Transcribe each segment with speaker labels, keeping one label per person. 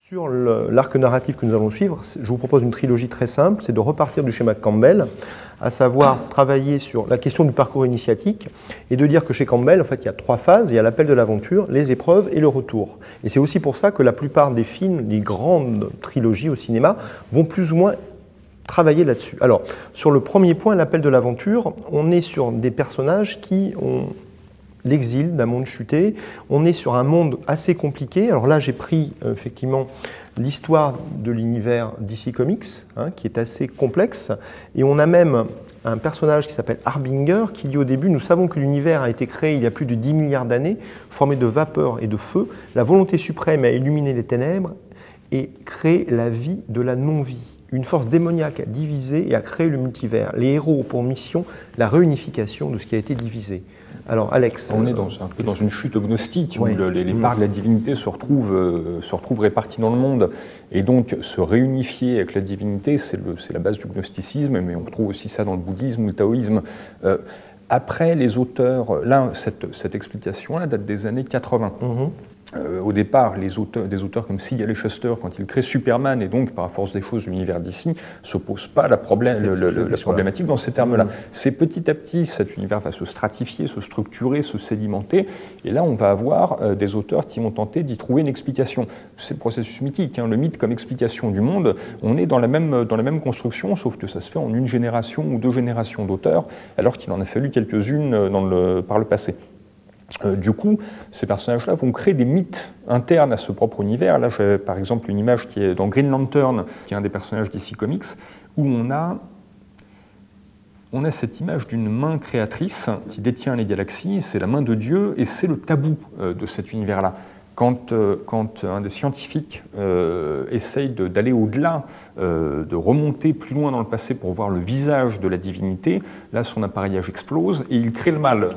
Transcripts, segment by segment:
Speaker 1: Sur l'arc narratif que nous allons suivre, je vous propose une trilogie très simple, c'est de repartir du schéma Campbell, à savoir travailler sur la question du parcours initiatique et de dire que chez Campbell, en fait, il y a trois phases, il y a l'appel de l'aventure, les épreuves et le retour. Et c'est aussi pour ça que la plupart des films, des grandes trilogies au cinéma, vont plus ou moins travailler là-dessus. Alors, sur le premier point, l'appel de l'aventure, on est sur des personnages qui ont l'exil d'un monde chuté. On est sur un monde assez compliqué. Alors là, j'ai pris effectivement l'histoire de l'univers DC Comics, qui est assez complexe. Et on a même un personnage qui s'appelle Harbinger, qui dit au début, nous savons que l'univers a été créé il y a plus de 10 milliards d'années, formé de vapeur et de feu. La volonté suprême a illuminé les ténèbres et créé la vie de la non-vie. Une force démoniaque a divisé et a créé le multivers. Les héros ont pour mission la réunification de ce qui a été divisé. Alors, Alex,
Speaker 2: on est un peu dans une chute gnostique où les parts de la divinité se retrouvent réparties dans le monde, et donc se réunifier avec la divinité, c'est la base du gnosticisme, mais on retrouve aussi ça dans le bouddhisme ou le taoïsme. Après, les auteurs, là, cette explication-là date des années 80. Au départ, des auteurs comme Siegel et Shuster, quand ils créent Superman, et donc par la force des choses l'univers d'ici, ne s'opposent pas à la problématique dans ces termes-là. C'est petit à petit, cet univers va se stratifier, se structurer, se sédimenter, et là on va avoir des auteurs qui vont tenter d'y trouver une explication. C'est le processus mythique, le mythe comme explication du monde. On est dans la même construction, sauf que ça se fait en une génération ou deux générations d'auteurs, alors qu'il en a fallu quelques-unes par le passé. Du coup, ces personnages-là vont créer des mythes internes à ce propre univers. Là, j'ai par exemple une image qui est dans Green Lantern, qui est un des personnages d'ici Comics, où on a cette image d'une main créatrice qui détient les galaxies, c'est la main de Dieu, et c'est le tabou de cet univers-là. Quand un des scientifiques essaye d'aller au-delà, de remonter plus loin dans le passé pour voir le visage de la divinité, là son appareillage explose et il crée le mal.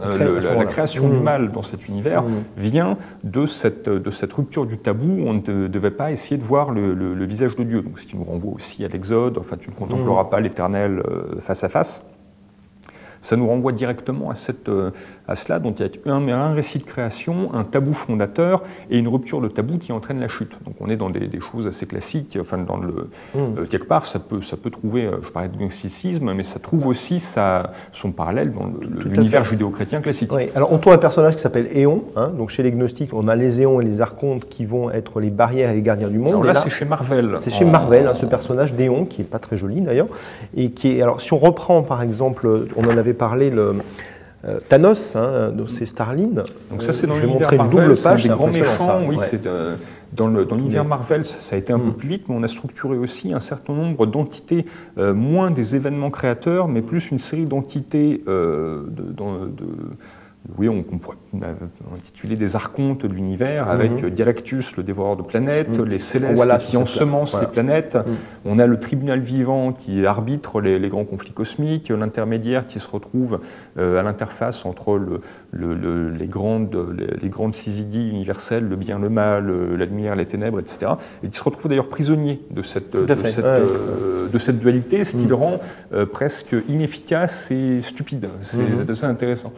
Speaker 2: La création du mal dans cet univers vient de cette rupture du tabou où on ne devait pas essayer de voir le visage de Dieu. Donc, ce qui nous renvoie aussi à l'Exode, enfin tu ne contempleras pas l'Éternel face à face. Ça nous renvoie directement à cela, dont il y a un récit de création, un tabou fondateur et une rupture de tabou qui entraîne la chute. Donc on est dans des choses assez classiques. Enfin, quelque part, ça peut trouver, je parlais de gnosticisme, mais ça trouve aussi son parallèle dans l'univers judéo-chrétien classique.
Speaker 1: Oui. Alors on trouve un personnage qui s'appelle Éon. Donc chez les gnostiques, on a les éons et les archontes qui vont être les barrières et les gardiens du monde.
Speaker 2: Alors là, c'est chez Marvel.
Speaker 1: C'est chez Marvel, ce personnage d'Éon, qui n'est pas très joli d'ailleurs. Et qui est, alors si on reprend par exemple, on en avait parlé, Thanos, c'est Starlin.
Speaker 2: Donc ça c'est dans l'univers Marvel, c'est des grands méchants, oui, c'est dans l'univers Marvel, ça a été un peu plus vite, mais on a structuré aussi un certain nombre d'entités, moins des événements créateurs, mais plus une série d'entités oui, on pourrait intituler des archontes de l'univers, avec Galactus, le dévoreur de planètes, les célestes qui ensemencent les planètes. On a le tribunal vivant qui arbitre les grands conflits cosmiques, l'intermédiaire qui se retrouve à l'interface entre les grandes syzygies universelles, le bien, le mal, la lumière, les ténèbres, etc. Et qui se retrouve d'ailleurs prisonnier de cette dualité, ce qui le rend presque inefficace et stupide. C'est assez intéressant.